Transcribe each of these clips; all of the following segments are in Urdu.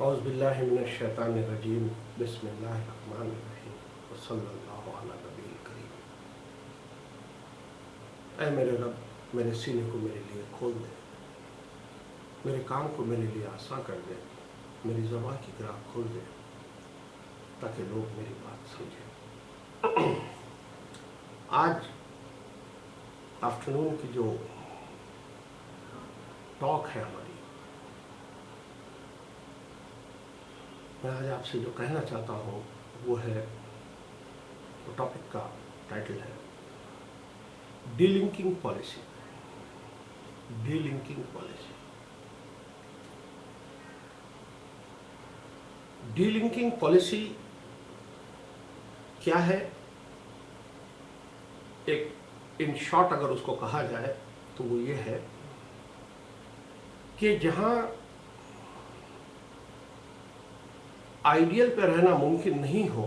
اعوذ باللہ من الشیطان الرجیم بسم اللہ الرحمن الرحیم وصلی اللہ علی نبی الکریم۔ اے میرے رب، میرے سینے کو میرے لیے کھول دے، میرے کام کو میرے لیے آسان کر دے، میری زبان کی گراہ کھول دے تاکہ لوگ میری بات سمجھیں۔ آج آفٹرنون کی جو ٹاک ہے ہماری، میں آج آپ سے جو کہنا چاہتا ہوں وہ ہے، وہ ٹاپک کا ٹائٹل ہے D linking policy. D linking policy. D linking policy کیا ہے؟ ایک ان شارٹ اگر اس کو کہا جائے تو وہ یہ ہے کہ جہاں آئیڈیل پہ رہنا ممکن نہیں ہو،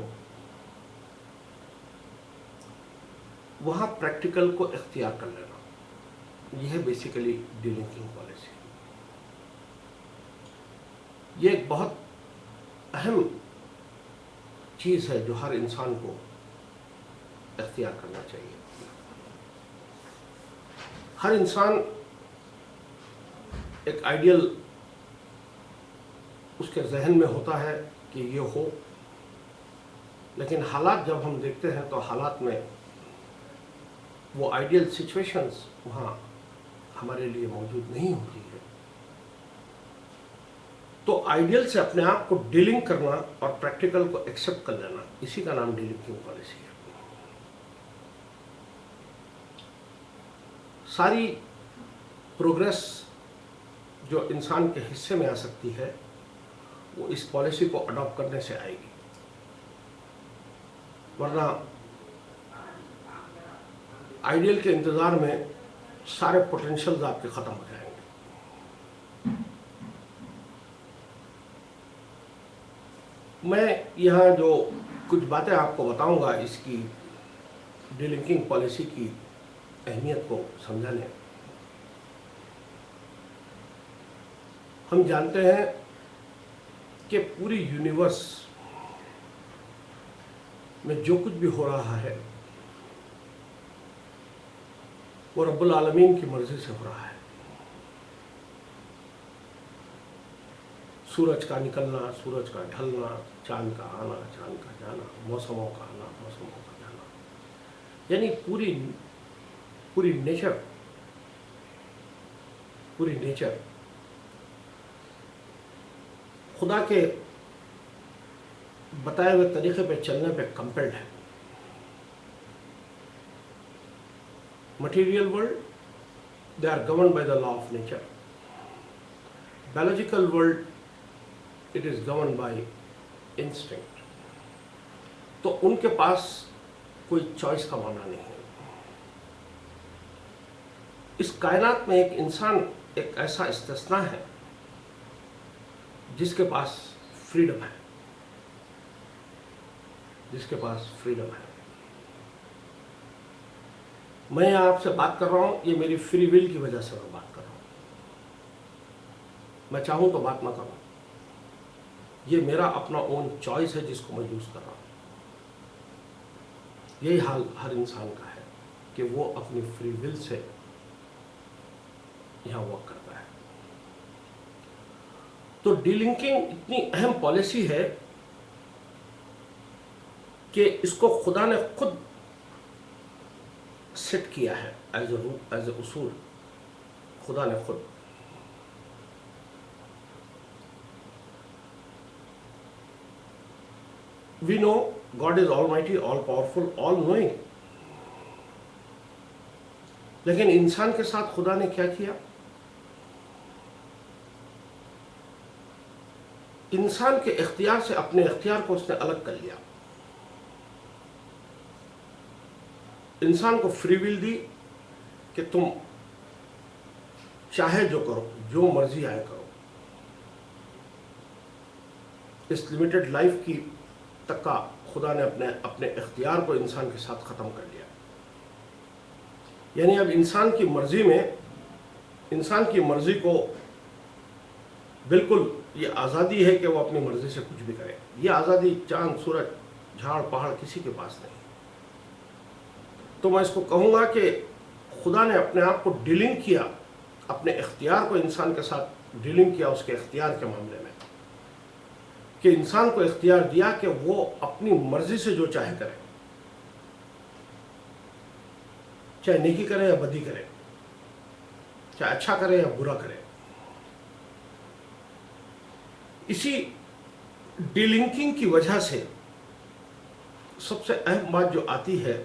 وہاں پریکٹیکل کو اختیار کر لینا، یہ ہے بیسیکلی ڈی لنکنگ پالیسی۔ یہ ایک بہت اہم چیز ہے جو ہر انسان کو اختیار کرنا چاہیے۔ ہر انسان ایک آئیڈیل اس کے ذہن میں ہوتا ہے کہ یہ ہو، لیکن حالات جب ہم دیکھتے ہیں تو حالات میں وہ آئیڈیل سچویشنز وہاں ہمارے لیے موجود نہیں ہوتی ہے۔ تو آئیڈیل سے اپنے آپ کو ڈیلنگ کرنا اور پریکٹیکل کو ایکسیپٹ کر لینا، اسی کا نام ڈی لنکنگ پالیسی ہے۔ ساری پروگریس جو انسان کے حصے میں آ سکتی ہے وہ اس پالیسی کو اڈاپٹ کرنے سے آئے گی، ورنہ آئیڈیل کے انتظار میں سارے پوٹینشلز آپ کے ختم ہو جائیں گے۔ میں یہاں جو کچھ باتیں آپ کو بتاؤں گا اس کی ڈی لنکنگ پالیسی کی اہمیت کو سمجھانے۔ ہم جانتے ہیں کہ پوری یونیورس میں جو کچھ بھی ہو رہا ہے وہ رب العالمین کی مرضی سے ہو رہا ہے۔ سورج کا نکلنا، سورج کا ڈھلنا، چاند کا آنا، چاند کا جانا، موسموں کا آنا، موسموں کا جانا، یعنی پوری نیچر خدا کے بتائے ہوئے طریقے پہ چلنے پہ کمپیلڈ ہے۔ Material world, they are governed by the law of nature. Biological world, it is governed by instinct. تو ان کے پاس کوئی چوائس کا معنی نہیں ہے۔ اس کائنات میں ایک انسان ایک ایسا استثناء ہے جس کے پاس فریڈم ہے، جس کے پاس فریڈم ہے۔ میں آپ سے بات کر رہا ہوں، یہ میری فری ول کی وجہ سے میں بات کر رہا ہوں۔ میں چاہوں تو بات نہ کروں، یہ میرا اپنا اون چوائس ہے جس کو میں یوز کر رہا ہوں۔ یہی حال ہر انسان کا ہے کہ وہ اپنی فری ول سے یہاں ورک کرتا ہے۔ تو ڈی لنکنگ اتنی اہم پالیسی ہے کہ اس کو خدا نے خود سیٹ کیا ہے ایز اے اصول۔ خدا نے خود We know God is almighty, all powerful, all knowing. لیکن انسان کے ساتھ خدا نے کیا کیا؟ انسان کے اختیار سے اپنے اختیار کو اس نے الگ کر لیا۔ انسان کو فری ول دی کہ تم چاہے جو کرو، جو مرضی آئے کرو۔ اس لمیٹڈ لائف کی تک کا خدا نے اپنے اختیار کو انسان کے ساتھ ختم کر لیا۔ یعنی اب انسان کی مرضی میں، انسان کی مرضی کو بالکل یہ آزادی ہے کہ وہ اپنی مرضی سے کچھ بھی کرے. یہ آزادی چاند سورج جھاڑ پہاڑ کسی کے پاس نہیں. تو میں اس کو کہوں گا کہ خدا نے اپنے آپ کو ڈیلنگ کیا، اپنے اختیار کو انسان کے ساتھ ڈیلنگ کیا اس کے اختیار کے معاملے میں، کہ انسان کو اختیار دیا کہ وہ اپنی مرضی سے جو چاہے کرے، چاہے نیکی کرے یا بدی کرے، چاہے اچھا کرے یا برا کرے. اسی ڈیلنکنگ کی وجہ سے سب سے اہم بات جو آتی ہے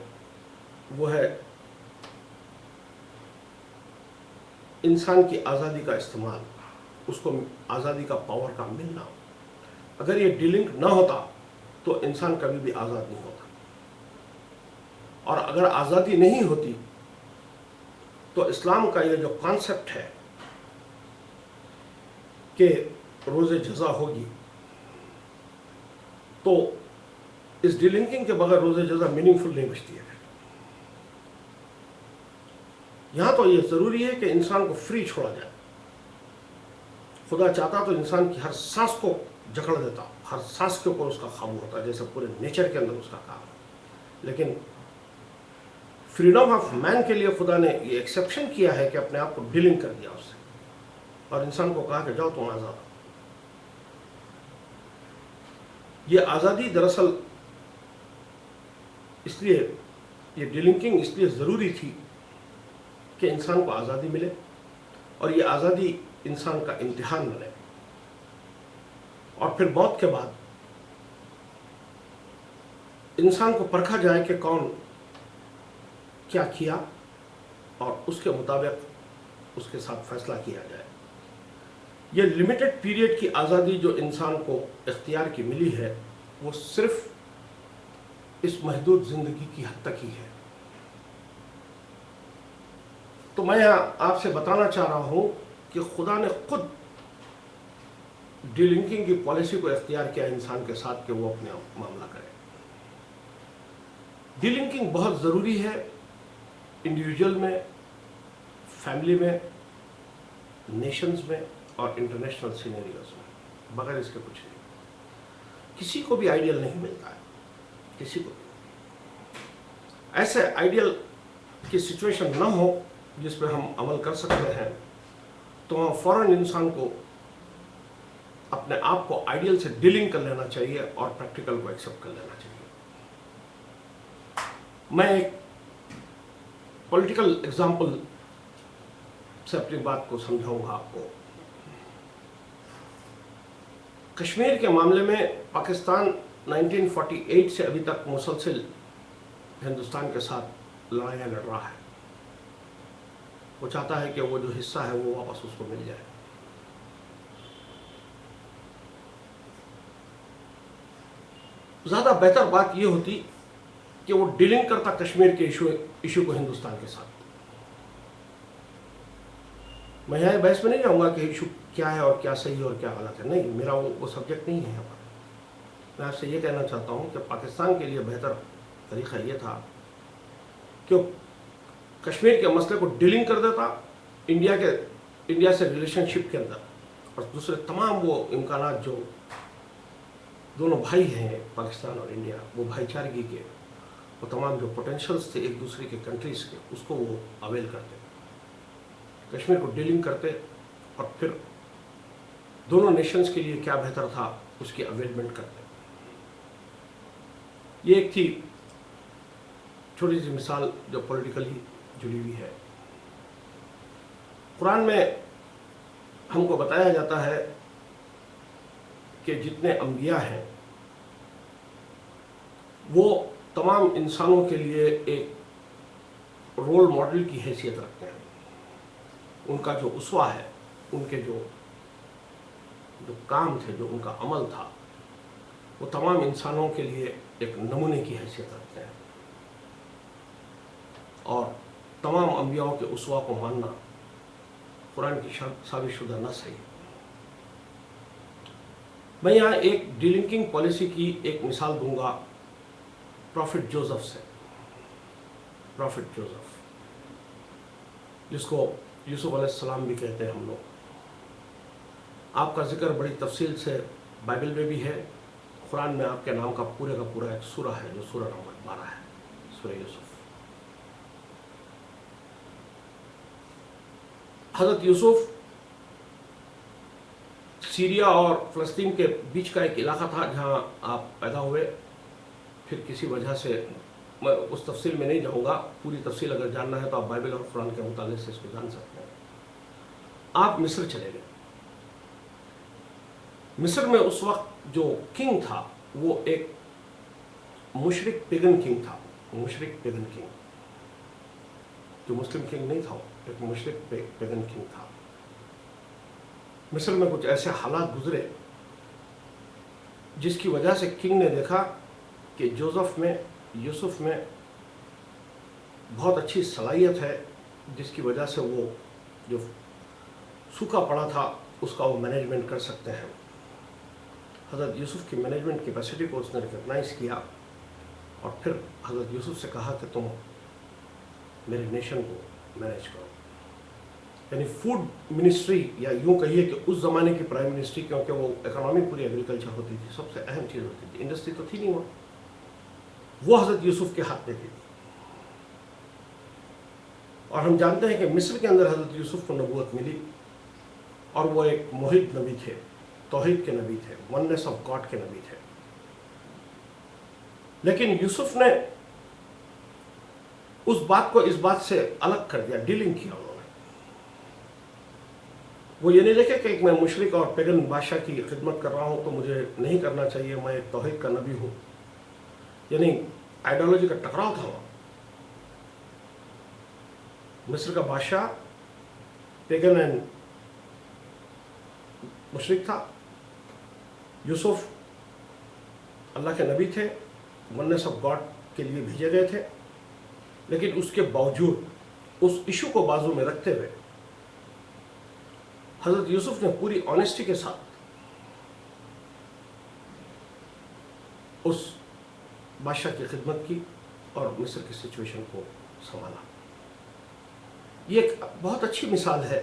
وہ ہے انسان کی آزادی کا استعمال، اس کو آزادی کا پاور کا ملنا. اگر یہ ڈیلنک نہ ہوتا تو انسان کبھی بھی آزاد نہیں ہوتا، اور اگر آزادی نہیں ہوتی تو اسلام کا یہ جو کانسیپٹ ہے کہ روز جزا ہوگی، تو اس ڈیلنکنگ کے بغیر روز جزا میننگ فل نہیں بچتی ہے. یہاں تو یہ ضروری ہے کہ انسان کو فری چھوڑا جائے. خدا چاہتا تو انسان کی ہر سانس کو جکڑ دیتا، ہر سانس کے اوپر اس کا قابو ہوتا، جیسے پورے نیچر کے اندر اس کا کام ہے. لیکن فریڈم آف مین کے لیے خدا نے یہ ایکسیپشن کیا ہے کہ اپنے آپ کو ڈیلنگ کر دیا اس سے، اور انسان کو کہا کہ جاؤ تم آزاد. یہ آزادی دراصل اس لیے، یہ ڈیلنکنگ اس لیے ضروری تھی کہ انسان کو آزادی ملے، اور یہ آزادی انسان کا امتحان بنے، اور پھر موت کے بعد انسان کو پرکھا جائے کہ کون کیا کیا، اور اس کے مطابق اس کے ساتھ فیصلہ کیا جائے. یہ لمیٹڈ پیریڈ کی آزادی جو انسان کو اختیار کی ملی ہے، وہ صرف اس محدود زندگی کی حد تک ہی ہے. تو میں آپ سے بتانا چاہ رہا ہوں کہ خدا نے خود ڈیلنکنگ کی پالیسی کو اختیار کیا انسان کے ساتھ کہ وہ اپنے معاملہ کرے. ڈیلنکنگ بہت ضروری ہے انڈیویجول میں، فیملی میں، نیشنز میں، اور انٹرنیشنل سینیریوز میں. بغیر اس کے کچھ نہیں. کسی کو بھی آئیڈیل نہیں ملتا ہے، کسی کو بھی. ایسے آئیڈیل کی سچویشن نہ ہو جس پہ ہم عمل کر سکتے ہیں، تو فوراً انسان کو اپنے آپ کو آئیڈیل سے ڈیلنگ کر لینا چاہیے اور پریکٹیکل کو ایکسیپٹ کر لینا چاہیے. میں ایک پولیٹیکل ایگزامپل سے اپنی بات کو سمجھاؤں گا آپ کو. کشمیر کے معاملے میں پاکستان 1948 سے ابھی تک مسلسل ہندوستان کے ساتھ لڑائیاں لڑ رہا ہے. وہ چاہتا ہے کہ وہ جو حصہ ہے وہ واپس اس کو مل جائے. زیادہ بہتر بات یہ ہوتی کہ وہ ڈیلنگ کرتا کشمیر کے ایشو کو ہندوستان کے ساتھ. میں یہاں بحث میں نہیں جاؤں گا کہ ایشو کیا ہے اور کیا صحیح اور کیا غلط ہے، نہیں، میرا وہ سبجیکٹ نہیں ہے یہاں پر. میں آپ سے یہ کہنا چاہتا ہوں کہ پاکستان کے لیے بہتر طریقہ یہ تھا کہ کشمیر کے مسئلے کو ڈیلنگ کر دیتا انڈیا سے ریلیشن شپ کے اندر، اور دوسرے تمام وہ امکانات جو دونوں بھائی ہیں پاکستان اور انڈیا، وہ بھائی چارگی کے، وہ تمام جو پوٹینشلز تھے ایک دوسرے کے کنٹریز کے، اس کو وہ اویل کرتے، کشمیر کو ڈیلنگ کرتے، اور پھر دونوں نیشنز کے لیے کیا بہتر تھا اس کی اویلمنٹ کرتے. یہ ایک تھی چھوٹی سی مثال جو پولیٹیکلی جڑی ہوئی ہے. قرآن میں ہم کو بتایا جاتا ہے کہ جتنے انبیاء ہیں وہ تمام انسانوں کے لیے ایک رول ماڈل کی حیثیت رکھتے ہیں. ان کا جو اسوہ ہے، ان کے جو کام تھے، جو ان کا عمل تھا، وہ تمام انسانوں کے لیے ایک نمونے کی حیثیت رکھتے ہیں. اور تمام انبیاءوں کے اسوہ کو ماننا قرآن کی ثابت شدہ نص ہے. میں یہاں ایک ڈیلنکنگ پالیسی کی ایک مثال دوں گا پروفٹ جوزف سے. پروفٹ جوزف، جس کو یوسف علیہ السلام بھی کہتے ہیں ہم لوگ. آپ کا ذکر بڑی تفصیل سے بائبل میں بھی ہے، قرآن میں آپ کے نام کا پورا ایک سورہ ہے جو سورہ نمبر 12 ہے، سورہ یوسف۔ حضرت یوسف سیریا اور فلسطین کے بیچ کا ایک علاقہ تھا جہاں آپ پیدا ہوئے، پھر کسی وجہ سے میں اس تفصیل میں نہیں جاؤں گا، پوری تفصیل اگر جاننا ہے تو آپ بائبل اور قرآن کے مطالعے سے اس کو جان سکتے ہیں۔ آپ مصر چلے گئے۔ مصر میں اس وقت جو کنگ تھا وہ ایک مشرک پیگن کنگ تھا، مشرک پیگن کنگ، جو مسلم کنگ نہیں تھا، ایک مشرک پیگن کنگ تھا۔ مصر میں کچھ ایسے حالات گزرے جس کی وجہ سے کنگ نے دیکھا کہ یوسف میں بہت اچھی صلاحیت ہے، جس کی وجہ سے وہ جو سوکھا پڑا تھا اس کا وہ مینجمنٹ کر سکتے ہیں۔ حضرت یوسف کی مینجمنٹ کیپیسٹی کو اس نے ریکگنائز کیا اور پھر حضرت یوسف سے کہا کہ تم میرے نیشن کو مینیج کرو، یعنی فوڈ منسٹری، یا یوں کہیے کہ اس زمانے کی پرائم منسٹری، کیونکہ وہ اکنامی پوری ایگریکلچر ہوتی تھی، سب سے اہم چیز ہوتی تھی، انڈسٹری تو تھی نہیں وہ حضرت یوسف کے ہاتھ میں تھی۔ اور ہم جانتے ہیں کہ مصر کے اندر حضرت یوسف کو نبوت ملی، اور وہ ایک موحد نبی تھے، توحید کے نبی تھے، وننس آف گاڈ کے نبی تھے۔ لیکن یوسف نے اس بات کو اس بات سے الگ کر دیا، ڈیلنگ کیا انہوں نے۔ وہ یہ نہیں دیکھے کہ میں مشرک اور پیگن بادشاہ کی خدمت کر رہا ہوں تو مجھے نہیں کرنا چاہیے، میں ایک توحید کا نبی ہوں، یعنی آئیڈیالوجی کا ٹکراؤ تھا وہاں۔ مصر کا بادشاہ پیگن اینڈ مشرک تھا، یوسف اللہ کے نبی تھے، وننس آف گاڈ کے لیے بھیجے گئے تھے، لیکن اس کے باوجود اس ایشو کو بازو میں رکھتے ہوئے حضرت یوسف نے پوری آنیسٹی کے ساتھ اس بادشاہ کی خدمت کی اور مصر کی سچویشن کو سنبھالا۔ یہ ایک بہت اچھی مثال ہے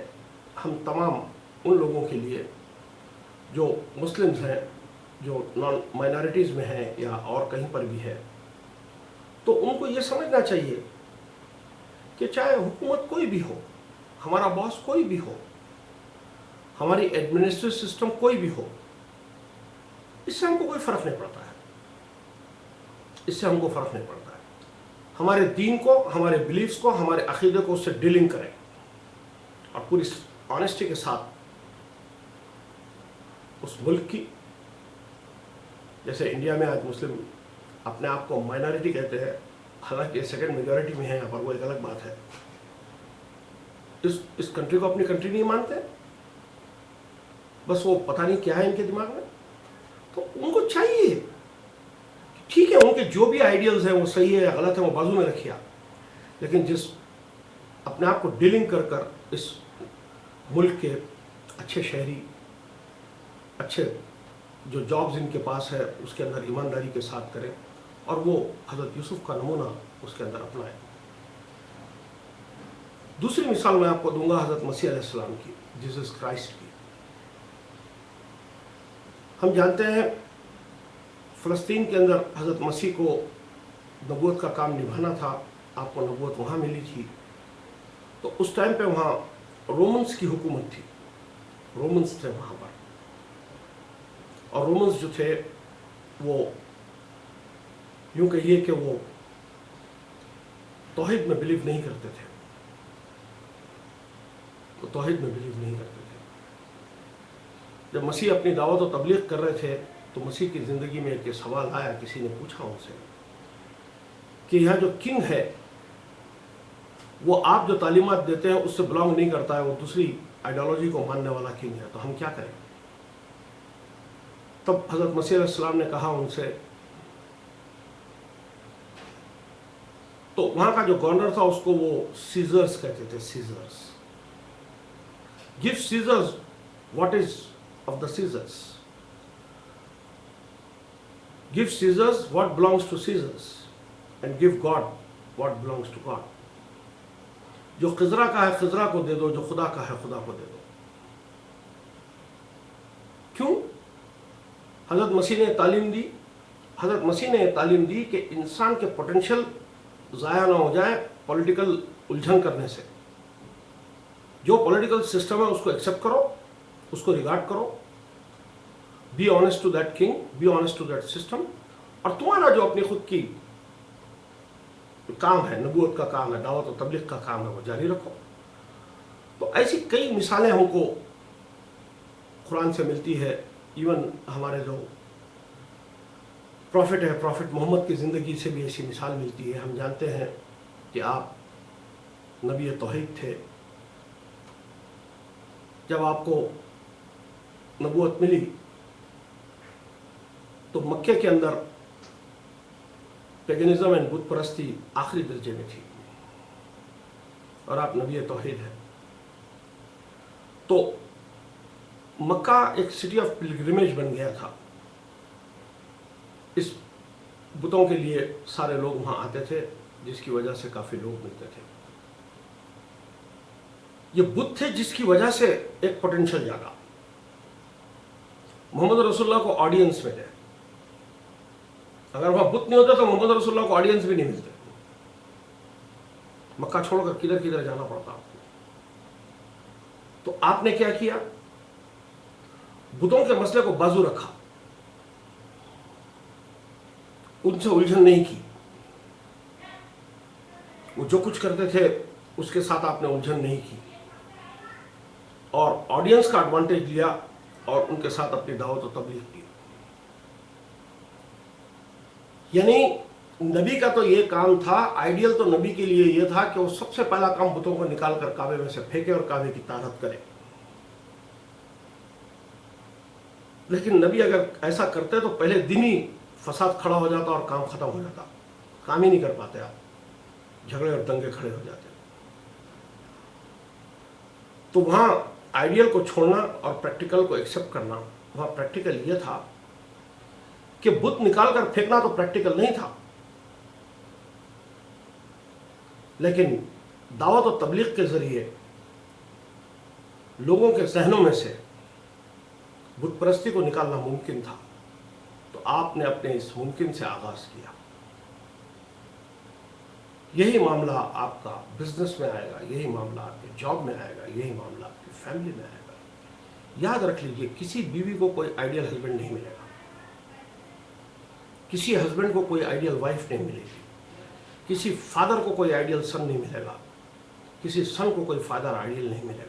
ہم تمام ان لوگوں کے لیے جو مسلمز ہیں، جو نان مائنارٹیز میں ہیں یا اور کہیں پر بھی ہے، تو ان کو یہ سمجھنا چاہیے کہ چاہے حکومت کوئی بھی ہو، ہمارا باس کوئی بھی ہو، ہماری ایڈمنسٹریٹو سسٹم کوئی بھی ہو، اس سے ہم کو کوئی فرق نہیں پڑتا ہے، اس سے ہم کو فرق نہیں پڑتا ہے۔ ہمارے دین کو، ہمارے بلیفز کو، ہمارے عقیدے کو اس سے ڈیلنگ کریں اور پوری آنیسٹی کے ساتھ اس ملک کی، جیسے انڈیا میں آج مسلم اپنے آپ کو مائنارٹی کہتے ہیں، حالانکہ سیکنڈ میجورٹی میں ہیں یہاں پر، وہ ایک الگ بات ہے، اس کنٹری کو اپنی کنٹری نہیں مانتے، بس وہ پتہ نہیں کیا ہے ان کے دماغ میں۔ تو ان کو چاہیے، ٹھیک ہے ان کے جو بھی آئیڈیلز ہیں وہ صحیح ہے یا غلط ہے وہ بازو میں رکھیا، لیکن جس اپنے آپ کو ڈیلنگ کر کر اس ملک کے اچھے شہری، اچھے جو جابز ان کے پاس ہے اس کے اندر ایمانداری کے ساتھ کریں، اور وہ حضرت یوسف کا نمونہ اس کے اندر اپنائیں۔ دوسری مثال میں آپ کو دوں گا حضرت مسیح علیہ السلام کی، جیسس کرائسٹ کی۔ ہم جانتے ہیں فلسطین کے اندر حضرت مسیح کو نبوت کا کام نبھانا تھا، آپ کو نبوت وہاں ملی تھی، تو اس ٹائم پہ وہاں رومنز کی حکومت تھی، رومنز تھے وہاں پر، اور رومنز جو تھے وہ یوں کہیے کہ وہ توحید میں بلیو نہیں کرتے تھے، وہ توحید میں بلیو نہیں کرتے تھے۔ جب مسیح اپنی دعوت و تبلیغ کر رہے تھے تو مسیح کی زندگی میں ایک سوال آیا، کسی نے پوچھا ان سے کہ یہاں جو کنگ ہے وہ آپ جو تعلیمات دیتے ہیں اس سے بلانگ نہیں کرتا ہے، وہ دوسری آئیڈیالوجی کو ماننے والا کنگ ہے، تو ہم کیا کریں؟ تب حضرت مسیح علیہ السلام نے کہا ان سے، تو وہاں کا جو گورنر تھا اس کو وہ سیزرز کہتے تھے، سیزرز، give Caesars what is of the Caesars, give Caesars what belongs to Caesars and give God what belongs to God. جو خضرا کا ہے خضرا کو دے دو، جو خدا کا ہے خدا کو دے دو۔ حضرت مسیح نے تعلیم دی کہ انسان کے پوٹینشیل ضائع نہ ہو جائے پولیٹیکل الجھن کرنے سے. جو پولیٹیکل سسٹم ہے اس کو ایکسیپٹ کرو, اس کو ریگارڈ کرو, be honest to that king, be honest to that system, اور تمہارا جو اپنی خود کی کام ہے, نبوت کا کام ہے, دعوت و تبلیغ کا کام ہے, وہ جاری رکھو. تو ایسی کئی مثالیں ہم کو قرآن سے ملتی ہے. ایون ہمارے جو پروفٹ ہے, پروفٹ محمد کی زندگی سے بھی ایسی مثال ملتی ہے. ہم جانتے ہیں کہ آپ نبی توحید تھے. جب آپ کو نبوت ملی تو مکے کے اندر پیگنزم اینڈ بت پرستی آخری درجے میں تھی, اور آپ نبی توحید ہیں. تو مکہ ایک سٹی آف پلگرمیج بن گیا تھا. اس بتوں کے لیے سارے لوگ وہاں آتے تھے, جس کی وجہ سے کافی لوگ ملتے تھے. یہ بت تھے جس کی وجہ سے ایک پوٹینشیل جاگا. محمد رسول اللہ کو آڈینس ملے. اگر وہاں بت نہیں ہوتا تو محمد رسول اللہ کو آڈینس بھی نہیں ملتے. مکہ چھوڑ کر کدھر کدھر جانا پڑتا آپ کو. تو آپ نے کیا کیا؟ بتوں کے مسئلے کو بازو رکھا, ان سے الجھن نہیں کی. وہ جو کچھ کرتے تھے اس کے ساتھ آپ نے الجھن نہیں کی, اور آڈینس کا ایڈوانٹیج لیا اور ان کے ساتھ اپنی دعوت و تبلیغ کی. یعنی نبی کا تو یہ کام تھا, آئیڈیل تو نبی کے لیے یہ تھا کہ وہ سب سے پہلا کام بتوں کو نکال کر کعبے میں سے پھینکے اور کعبے کی طہارت کرے. لیکن نبی اگر ایسا کرتے تو پہلے دن ہی فساد کھڑا ہو جاتا اور کام ختم ہو جاتا. کام ہی نہیں کر پاتے آپ, جھگڑے اور دنگے کھڑے ہو جاتے. تو وہاں آئیڈیل کو چھوڑنا اور پریکٹیکل کو ایکسیپٹ کرنا, وہاں پریکٹیکل یہ تھا کہ بت نکال کر پھینکنا تو پریکٹیکل نہیں تھا, لیکن دعوت و تبلیغ کے ذریعے لوگوں کے ذہنوں میں سے بت پرستی کو نکالنا ممکن تھا. تو آپ نے اپنے اس ممکن سے آغاز کیا. یہی معاملہ آپ کا بزنس میں آئے گا, یہی معاملہ آپ کے جاب میں آئے گا, یہی معاملہ آپ کی فیملی میں آئے گا. یاد رکھ لیجئے, کسی بیوی کو کوئی آئیڈیل ہسبینڈ نہیں ملے گا, کسی ہسبینڈ کو کوئی آئیڈیل وائف نہیں ملے گی, کسی فادر کو کوئی آئیڈیل سن نہیں ملے گا, کسی سن کو کوئی فادر آئیڈیل نہیں ملے گا.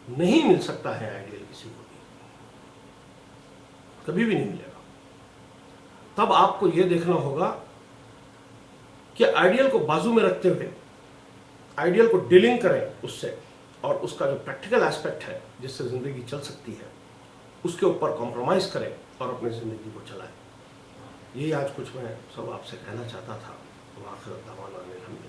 نہیں مل سکتا ہے آئیڈیل کسی کو بھی, کبھی بھی نہیں ملے گا. تب آپ کو یہ دیکھنا ہوگا کہ آئیڈیل کو بازو میں رکھتے ہوئے آئیڈیل کو ڈیلنگ کریں اس سے, اور اس کا جو پریکٹیکل ایسپیکٹ ہے جس سے زندگی چل سکتی ہے اس کے اوپر کمپرومائز کریں اور اپنی زندگی کو چلائیں. یہی آج کچھ میں سب آپ سے کہنا چاہتا تھا. وآخر دعوانا الحمدللہ.